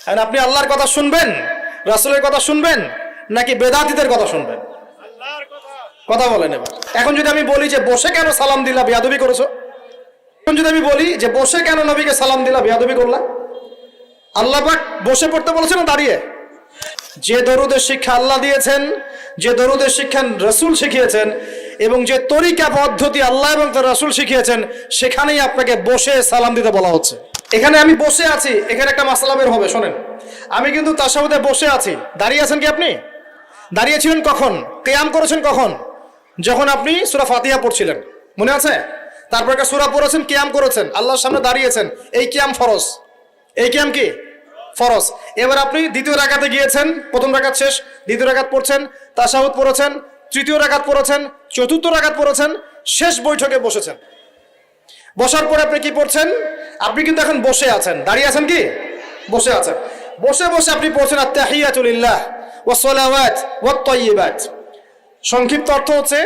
এখন আপনি আল্লাহর কথা শুনবেন, রাসূলের কথা শুনবেন, নাকি বেদাতীদের কথা শুনবেন? কথা বলেন এবার। এখন যদি আমি বলি যে বসে কেন সালাম দিলা, বেয়াদবি করেছো? এখন যদি আমি বলি যে বসে কেন নবীকে সালাম দিলা, বেয়াদবি করলা? আল্লাহ পাক বসে পড়তে বলেছেন না দাঁড়িয়ে? যে দরুদের শিক্ষা আল্লাহ দিয়েছেন, যে দরুদের শিক্ষা রাসূল শিখিয়েছেন, এবং যে তরিকা পদ্ধতি আল্লাহ এবং তার রাসূল শিখিয়েছেন, সেখানেই আপনাকে বসে সালাম দিতে বলা হচ্ছে। এখানে আমি বসে আছি, এখানে একটা মাসলা বের হবে, শোনেন। আমি কিন্তু তাশাহুদে বসে আছি। দাঁড়িয়ে আছেন কি আপনি? দাঁড়িয়েছিলেন কখন? কিয়াম করেছেন কখন? যখন আপনি সূরা ফাতিহা পড়ছিলেন, মনে আছে? তারপর একটা সূরা পড়েছেন, কিয়াম করেছেন, আল্লাহর সামনে দাঁড়িয়েছেন। এই কিয়াম ফরজ। এই কিয়াম কি ফরজ। এবার আপনি দ্বিতীয় রাকাতে গিয়েছেন, প্রথম রাকাত শেষ, দ্বিতীয় রাকাত পড়ছেন, তাশাহুদ পড়েছেন, তৃতীয় রাকাত পড়েছেন, চতুর্থ রাকাত পড়েছেন, শেষ বৈঠকে বসেছেন। বসার পরে আপনি কি পড়ছেন? আপনি কিন্তু এখন বসে আছেন। দাঁড়িয়ে আছেন কি? বসে আছেন। বসে বসে আপনি পড়ছেন আত-তাহিয়াতু লিল্লাহ ওয়াস সালাওয়াত ওয়াত তাইয়্যিবাত। সংক্ষিপ্ত অর্থ হচ্ছে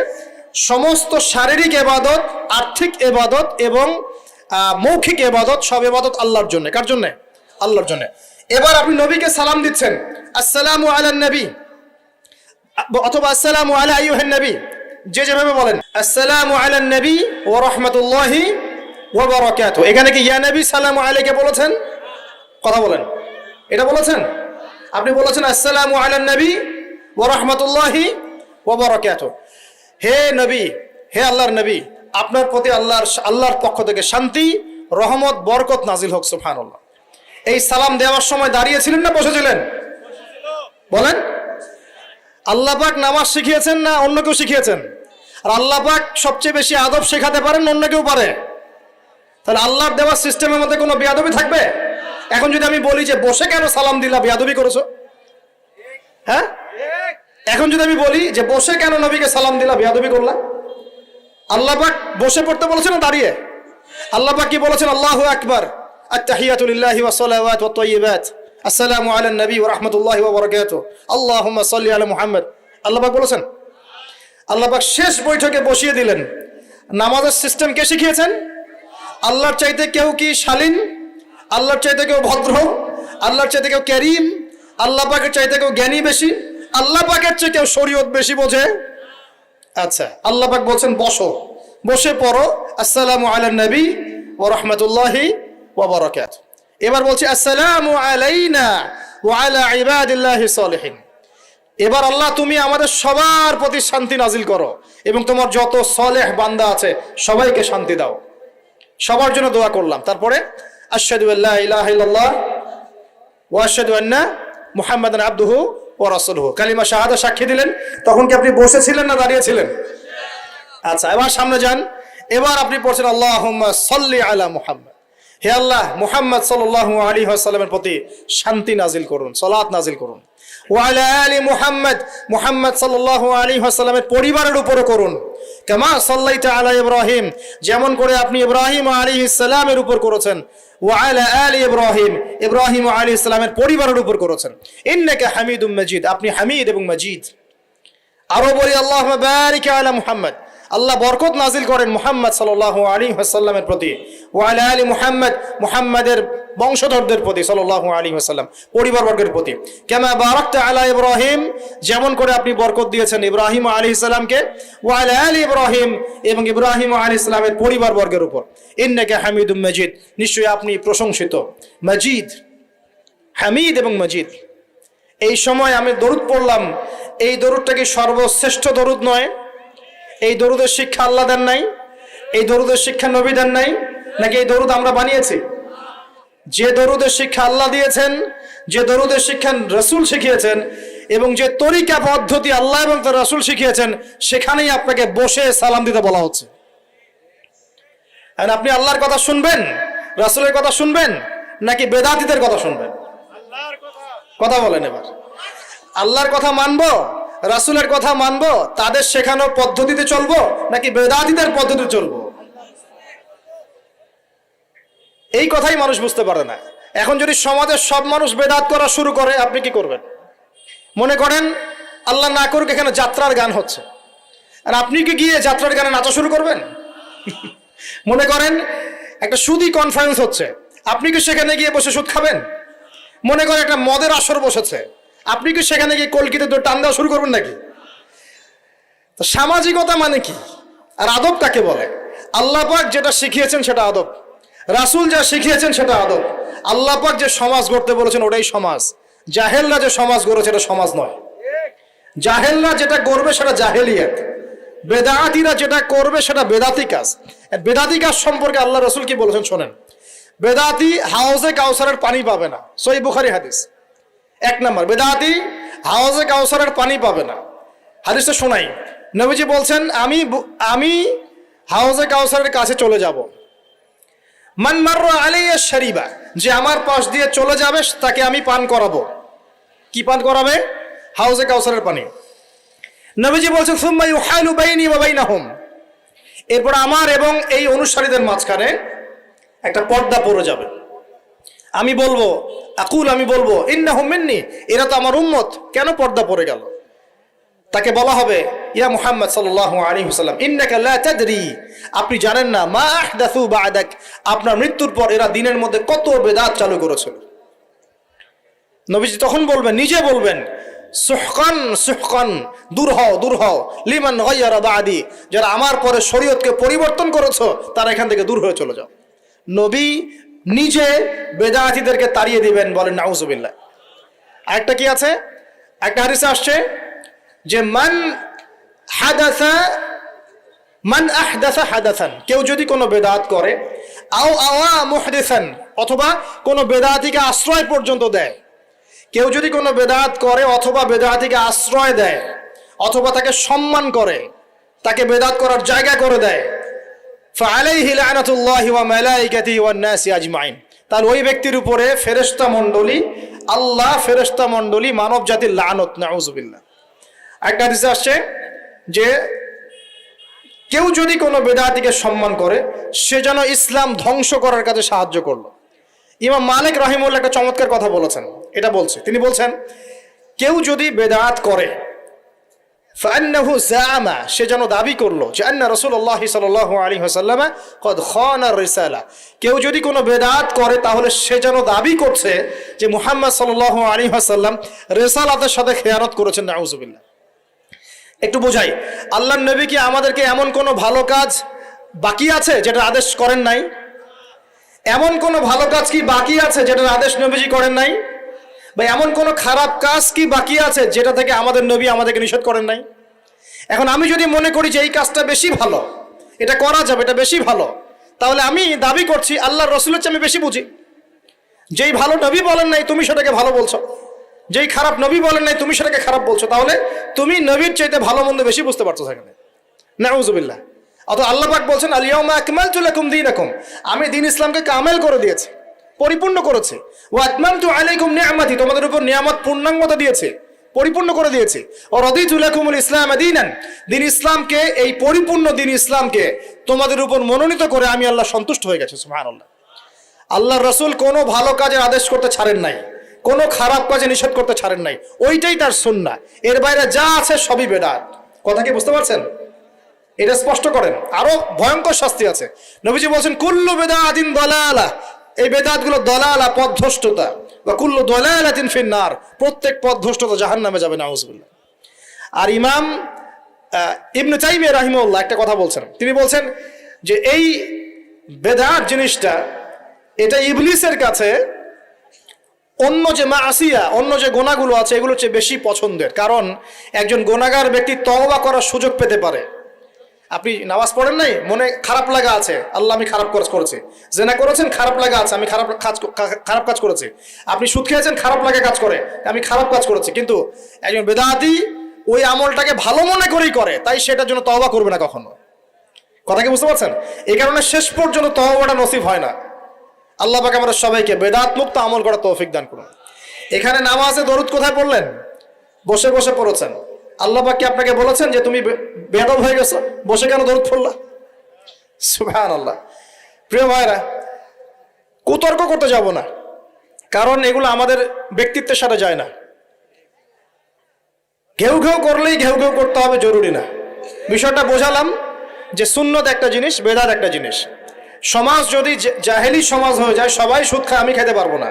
সমস্ত শারীরিক ইবাদত, আর্থিক ইবাদত এবং মৌখিক ইবাদত, সব ইবাদত আল্লাহর জন্য। কার জন্য? আল্লাহর জন্য। এবার আপনি নবীকে সালাম দিচ্ছেন, আসসালামু আলান নবী, অথবা আসসালামু আলা আইয়ুহান নবী, যে যেভাবে বলেন। আসসালামু আলান নবী ওয়া রাহমাতুল্লাহি ওয়া বারাকাতুহু। এখানে কি ইয়া নবী সালামু আলাইকা বলেছেন? কথা বলেন, এটা বলেছেন? আপনি বলেছেন আসসালামু আলান নবী ওয়া রাহমাতুল্লাহি ওয়া বারাকাতুহু। হে নবী, হে আল্লাহর নবী, আপনার প্রতি আল্লাহর পক্ষ থেকে শান্তি, রহমত, বরকত নাজিল হোক। সুবহানাল্লাহ। এই সালাম দেওয়ার সময় দাঁড়িয়েছিলেন না বসেছিলেন? বলেন। আল্লাহ পাক নামাজ শিখিয়েছেন না অন্য কেউ শিখিয়েছেন? আর আল্লাহ পাক সবচেয়ে বেশি আদব শেখাতে পারেন, অন্য কেউ পারে? তাহলে আল্লাহর দেওয়ার সিস্টেমের মধ্যে কোনো বেয়াদবি থাকবে? এখন যদি আমি বলি যে বসে কেন সালাম দিলা, বেয়াদবি করেছো? হ্যাঁ? এখন যদি আমি বলি যে বসে কেন নবীকে সালাম দিলা, বেয়াদবি করলা? আল্লাহ পাক বসে পড়তে বলেছেন না দাঁড়িয়ে? আল্লাহ পাক কি বলেছেন? আল্লাহু আকবার, আত-তাহিয়াতু লিল্লাহি ওয়াস সালাওয়াত ওয়াত তাইয়্যিবাত, আসসালামু আলান নবী ওয়া রাহমাতুল্লাহি ওয়া বারাকাতুহু, আল্লাহুম্মা সাল্লি আলা মুহাম্মদ। আল্লাহ পাক বলেছেন। আল্লাহ পাক শেষ বৈঠকে বসিয়ে দিলেন। নামাজের সিস্টেম কে শিখিয়েছেন? আল্লাহর চাইতে কেউ কি শালীন? আল্লাহর চাইতে কেউ ভদ্র? আল্লাহর চাইতে কেউ কারীম? আল্লাহ পাকের চাইতে কেউ জ্ঞানী বেশি? আল্লাহ পাকের চেয়ে কেউ শরীয়ত বেশি বোঝে? আচ্ছা, আল্লাহ পাক বলছেন বসো, বসে পড়ো আসসালামু আলান নবী ওয়া রাহমাতুল্লাহি ওয়া বারাকাতুহু। এবার বলছি আসসালামু আলাইনা ওয়া আলা ইবাদিল্লাহি সলিহিন। এবার আল্লাহ তুমি আমাদের সবার প্রতি শান্তি নাজিল করো এবং তোমার যত সলেহ বান্দা আছে সবাইকে শান্তি দাও। সবার জন্য দোয়া করলাম। তারপরে আশহাদু আল্লা ইলাহা ইল্লাল্লাহ ওয়া আশহাদু আন্না মুহাম্মাদান আবদুহু ওয়া রাসূলুহু। কালিমা শাহাদা সাক্ষী দিলেন। তখন কি আপনি বসেছিলেন না দাঁড়িয়েছিলেন? আচ্ছা, এবার সামনে যান। এবার আপনি পড়ছেন আল্লাহুম্মা সাল্লি আলা মুহাম্মদ। হে আল্লাহ, মুহাম্মদ সাল্লাল্লাহু আলাইহি ওয়াসাল্লামের প্রতি শান্তি নাজিল করুন, সালাত নাজিল করুন। ওয়া আলা আলি মুহাম্মদ, মুহাম্মদ সাল্লাল্লাহু আলাইহি ওয়াসাল্লামের পরিবারের উপরে করুন। কামা সাল্লাইতা আলা ইব্রাহিম, যেমন করে আপনি ইব্রাহিম আলাইহিস সালামের উপর করেছেন। ওয়া আলা আলি ইব্রাহিম, ইব্রাহিম আলাইহিস সালামের পরিবারের উপর করেছেন। ইন্নাকা হামিদুম মাজিদ, আপনি হামিদ এবং মাজিদ। আরো বলি আল্লাহুম্মা বারিক আলা মুহাম্মদ, আল্লাহ বরকত নাজিল করেন মুহাম্মদ সাল্লাল্লাহু আলাইহি ওয়াসাল্লামের প্রতি। ওয়া আলা আলি মুহাম্মদ, মুহাম্মাদের বংশধরদের প্রতি সাল্লাল্লাহু আলাইহি ওয়াসাল্লাম, পরিবারবর্গের প্রতি। কামা বারাকতা আলা ইব্রাহিম, যেমন করে আপনি বরকত দিয়েছেন ইব্রাহিম আলাইহিস সালামকে। ওয়া আলা আলি ইব্রাহিম, এবং ইব্রাহিম আলাইহিস সালামের পরিবারবর্গের উপর। ইন্নাকা হামিদুম মাজিদ, নিশ্চয়ই আপনি প্রশংসিত, মাজিদ, হামিদ এবং মাজিদ। এই সময় আমি দরুদ পড়লাম, এই দরুদটা কি সর্বশ্রেষ্ঠ দরুদ নয়? এই দরুদের শিক্ষা আল্লাহ দেন নাই? এই দরুদের শিক্ষা নবী দেন নাই? নাকি এই দরুদ আমরা বানিয়েছি? যে দরুদের শিক্ষা আল্লাহ দিয়েছেন, যে দরুদের শিক্ষা রাসূল শিখিয়েছেন, এবং যে তরিকা পদ্ধতি আল্লাহ এবং তার রাসূল শিখিয়েছেন, সেখানেই আপনাকে বসে সালাম দিতে বলা হচ্ছে। আর আপনি আল্লাহর কথা শুনবেন, রাসূলের কথা শুনবেন, নাকি বেদাতীদের কথা শুনবেন? কথা বলেন এবার। আল্লাহর কথা মানবো, রাসূলের কথা মানবো, তাদের শেখানো পদ্ধতিতে চলবো, নাকি বেদাতীদের পদ্ধতিতে চলবো? এই কথাই মানুষ বুঝতে পারে না। এখন যদি সমাজের সব মানুষ বেদাত করা শুরু করে, আপনি কি করবেন? মনে করেন আল্লাহ না করুক এখানে যাত্রার গান হচ্ছে, আর আপনি কি গিয়ে যাত্রার গানে নাচা শুরু করবেন? মনে করেন একটা সুদী কনফারেন্স হচ্ছে, আপনি কি সেখানে গিয়ে বসে সুদ খাবেন? মনে করে একটা মদের আসর বসেছে, আপনি কি সেখানে গিয়ে কলকিতে টান দেওয়া শুরু করবেন নাকি? তো সামাজিকতা মানে কি, আর আদব কাকে বলে? আল্লাহ পাক যেটা শিখিয়েছেন সেটা আদব, রাসূল যা শিখিয়েছেন সেটা আদব। আল্লাহ পাক যে সমাজ গড়তে বলেছেন ওটাই সমাজ। জাহেলরা যে সমাজ গড়েছে এটা সমাজ নয়। জাহেলরা যেটা করবে সেটা জাহেলিয়াত, বেদাতিরা যেটা করবে সেটা বেদাতি কাজ। বেদাতি কাজ সম্পর্কে আল্লাহ রাসূল কি বলেছেন শোনেন। বেদাতি হাউজে কাউসারের পানি পাবে না, সহিহ বুখারী হাদিস। এক নম্বর, বেদাতি হাউজে কাউসারের পানি পাবে না। হাদিসটা শোনাই, নবীজি বলছেন আমি হাউজে কাউসারের কাছে চলে যাব। মান মাররা আলাইয়া শারিবা, যে আমার পাশ দিয়ে চলে যাবে তাকে আমি পান করাবো। কি পান করাবে? হাউজে কাউসারের পানি। নবীজি বলছেন সুম্মা ইউহালু বাইনি ওয়া বাইনাহুম, এরপর আমার এবং এই অনুসারীদের মাঝখানে একটা পর্দা পড়ে যাবে। আমি বলবো ইন্নাহুম মিন্নি, এরা তো আমার উম্মত, কেন পর্দা পড়ে গেল? তাকে বলা হবে ইয়া মুহাম্মদ সাল্লাল্লাহু আলাইহি ওয়াসাল্লাম ইন্নাকা লা তাদরি, আপনি জানেন না মা আহদাসু বা'দাক, আপনার মৃত্যুর পর এরা দিনের মধ্যে কত বেদাত চালু করেছিল। নবীজি তখন বলবেন, নিজে বলবেন সুহকান সুহকান, দূর হও লিমান গায়্যারা বা'দি, যারা আমার পরে শরীয়তকে পরিবর্তন করেছো তারা এখান থেকে দূর হয়ে চলে যাও। নবী নিজে বেদাতীদেরকে তাড়িয়ে দিবেন, বলেন নাউজুবিল্লাহ। আরেকটা কি আছে, একটা হাদিসে আসছে যে মান আহদাসা হাদাসান, কেউ যদি কোনো বেদাত করে, আও আওয়া মুহদিসান, অথবা কোনো বেদাতিকে আশ্রয় পর্যন্ত দেয়। কেউ যদি কোনো বেদাত করে অথবা বেদাতিকে আশ্রয় দেয় অথবা তাকে সম্মান করে, তাকে বেদাত করার জায়গা করে দেয়, ফাআলাইহি লা'নাতুল্লাহি ওয়া মালাইকাতিহি ওয়ান নাসি আজমাইন, তাহলে ওই ব্যক্তির উপরে ফেরেশতা মণ্ডলী, আল্লাহ, ফেরেশতা মণ্ডলী, মানব জাতির লানত, নাউজুবিল্লাহ। একটা হাদিসে আসছে যে কেউ যদি কোনো বেদাতিকে সম্মান করে সে যেন ইসলাম ধ্বংস করার কাজে সাহায্য করলো। ইমাম মালিক রাহিমাহুল্লাহ একটা চমৎকার কথা বলেছেন, এটা বলছে, তিনি বলছেন কেউ যদি বেদাত করে ফান্নাহু জাআমা, সে যেন দাবি করলো যে আন্না রাসূলুল্লাহ সাল্লাল্লাহু আলাইহি ওয়াসাল্লাম কদ খানা রিসালা, কেউ যদি কোনো বেদাত করে তাহলে সে যেন দাবি করছে যে মুহাম্মদ সাল্লাল্লাহু আলাইহি ওয়াসাল্লাম রিসালাতের সাথে খেয়ানত করেছেন, নাউজুবিল্লাহ। একটু বোঝাই, আল্লাহর নবী কি আমাদেরকে এমন কোনো ভালো কাজ বাকি আছে যেটা আদেশ করেন নাই? এমন কোনো ভালো কাজ কি বাকি আছে যেটার আদেশ নবীজি করেন নাই? বা এমন কোনো খারাপ কাজ কি বাকি আছে যেটা থেকে আমাদের নবী আমাদেরকে নিষেধ করেন নাই? এখন আমি যদি মনে করি যে এই কাজটা বেশি ভালো, এটা করা যাবে, এটা বেশি ভালো, তাহলে আমি দাবি করছি আল্লাহর রাসূলের চেয়ে আমি বেশি বুঝি। যেই ভালো নবী বলেন নাই তুমি সেটাকে ভালো বলছো, যেই খারাপ নবী বলেন নাই তুমি সেটাকে খারাপ বলছো, তাহলে তুমি নবীর চাইতে ভালো মন্দ বেশি বুঝতে পারছো সেখানে, নাউজুবিল্লাহ। অথবা আল্লাহ পাক বলছেন আল ইয়াউমা আকমালতু লাকুম দীনাকুম, আমি দ্বীন ইসলামকে কামেল করে দিয়েছি, পরিপূর্ণ করেছি। ওয়া আতমামতু আলাইকুম নি'মাতি, তোমাদের উপর নিয়ামত পূর্ণাঙ্গতা দিয়েছে, পরিপূর্ণ করে দিয়েছি। ও রাদিতু লাকুমুল ইসলাম দীনান, দ্বীন ইসলামকে, এই পরিপূর্ণ দ্বীন ইসলামকে তোমাদের উপর মনোনীত করে আমি আল্লাহ সন্তুষ্ট হয়ে গেছি। সুবহানাল্লাহ। আল্লাহর রাসূল কোনো ভালো কাজের আদেশ করতে ছাড়েন নাই, কোনো খারাপ কাজে নিষেধ করতে ছাড়েন নাই, ওইটাই তার সুন্নাহ। এর বাইরে যা আছে সবই বেদাত। কথা কি বুঝতে পারছেন? এটা স্পষ্ট করেন, আরো ভয়ঙ্কর শাস্তি আছে। নবীজি বলছেন কুল্লু বিদআতিন দালালা, এই বেদাতগুলো দালালা, পথভ্রষ্টতা, বা কুল্লু দালালাতিন ফিন্নার, প্রত্যেক পথভ্রষ্টতা জাহান্নামে যাবে, নাউজুবিল্লাহ। আর ইমাম ইবনে তাইমিয়া রাহিমাহুল্লাহ একটা কথা বলছেন, তিনি বলছেন যে এই বেদাত জিনিসটা, এটা ইবলিসের কাছে অন্য যে মাসিয়া, অন্য যে গোনাগুলো আছে এগুলোর চেয়ে বেশি পছন্দের। কারণ একজন গোনাগার ব্যক্তি তওবা করার সুযোগ পেতে পারে। আপনি নামাজ পড়েন নাই, মনে খারাপ লাগা আছে, আল্লাহ আমি খারাপ কাজ করেছি, জেনা করেছেন খারাপ লাগা আছে, আমি খারাপ কাজ করেছি, আপনি সুদ খেয়েছেন খারাপ লাগা কাজ করে, আমি খারাপ কাজ করেছি। কিন্তু একজন বেদাতি ওই আমলটাকে ভালো মনে করেই করে, তাই সেটার জন্য তওবা করবে না কখনো। কথা কি বুঝতে পারছেন? এই কারণে শেষ পর্যন্ত তওবাটা নসিব হয় না। আল্লাহ পাক আমাদের সবাইকে বেদাত মুক্ত আমল করার তৌফিক দান করুন। এখানে নামাজে দরুদ কোথায় পড়লেন? বসে বসে পড়েছেন। আল্লাহ পাক কি আপনাকে বলেছেন যে তুমি বেয়াদব হয়ে গেছো, বসে কেন দরুদ পড়লা? সুবহানাল্লাহ। প্রিয় ভাইরা, কুতর্ক করতে যাব না, কারণ এগুলো আমাদের ব্যক্তিত্বের সাথে যায় না। ঘেউ ঘেউ করলেই ঘেউ ঘেউ করতে হবে জরুরি না। বিষয়টা বোঝালাম যে সুন্নত একটা জিনিস, বেদাত একটা জিনিস। সমাজ যদি জাহেলি সমাজ হয়ে যায়, সবাই সুদ খায়, আমি খেতে পারবো না,